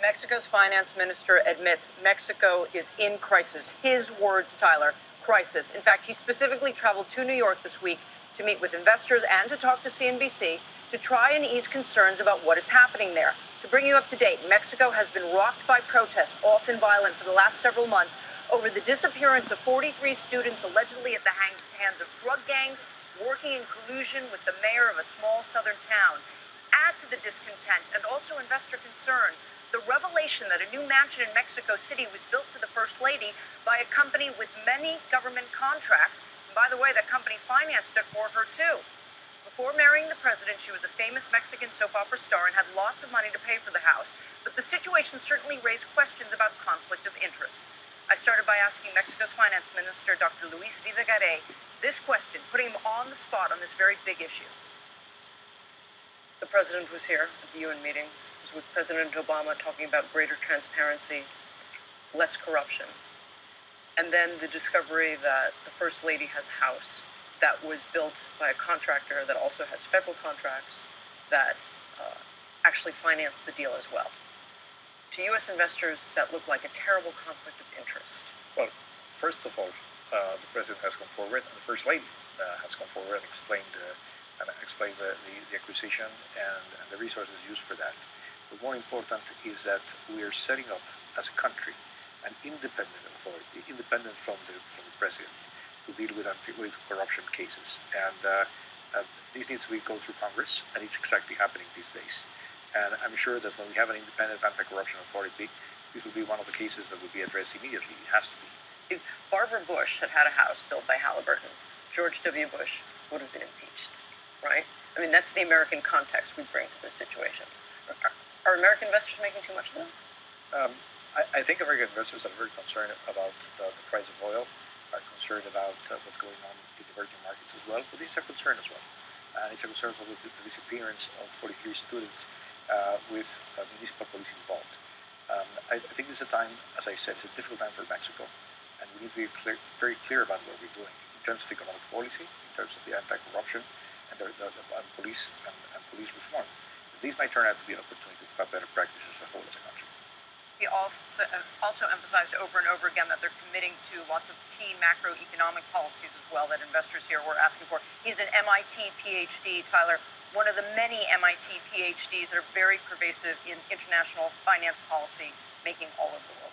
Mexico's finance minister admits Mexico is in crisis. His words, Tyler, crisis. In fact, he specifically traveled to New York this week to meet with investors and to talk to CNBC to try and ease concerns about what is happening there. To bring you up to date, Mexico has been rocked by protests, often violent, for the last several months over the disappearance of 43 students allegedly at the hands of drug gangs working in collusion with the mayor of a small southern town. Add to the discontent and also investor concern the revelation that a new mansion in Mexico City was built for the First Lady by a company with many government contracts. And by the way, that company financed it for her, too. Before marrying the president, she was a famous Mexican soap opera star and had lots of money to pay for the house. But the situation certainly raised questions about conflict of interest. I started by asking Mexico's finance minister, Dr. Luis Videgaray, this question, putting him on the spot on this very big issue. The president was here at the UN meetings, was with President Obama talking about greater transparency, less corruption. And then the discovery that the First Lady has a house that was built by a contractor that also has federal contracts that actually financed the deal as well. To U.S. investors, that looked like a terrible conflict of interest. Well, first of all, the president has come forward, and the First Lady has come forward and explained the acquisition and the resources used for that. But more important is that we are setting up as a country an independent authority, independent from the president, to deal with corruption cases. And this needs to go through Congress, and it's exactly happening these days. And I'm sure that when we have an independent anti-corruption authority, this will be one of the cases that will be addressed immediately. It has to be. If Barbara Bush had had a house built by Halliburton, George W. Bush would have been impeached, right? I mean, that's the American context we bring to this situation. Are American investors making too much of them? I think American investors are very concerned about the price of oil, are concerned about what's going on in the emerging markets as well, but this is a concern as well. It's a concern for the disappearance of 43 students with municipal police involved. I think this is a time, as I said, it's a difficult time for Mexico, and we need to be very clear about what we're doing in terms of economic policy, in terms of the anti-corruption, and police and police reform. These might turn out to be an opportunity to have better practices as a whole as a country. He also emphasized over and over again that they're committing to lots of key macroeconomic policies as well that investors here were asking for. He's an MIT PhD, Tyler, one of the many MIT PhDs that are very pervasive in international finance policy, making all over the world.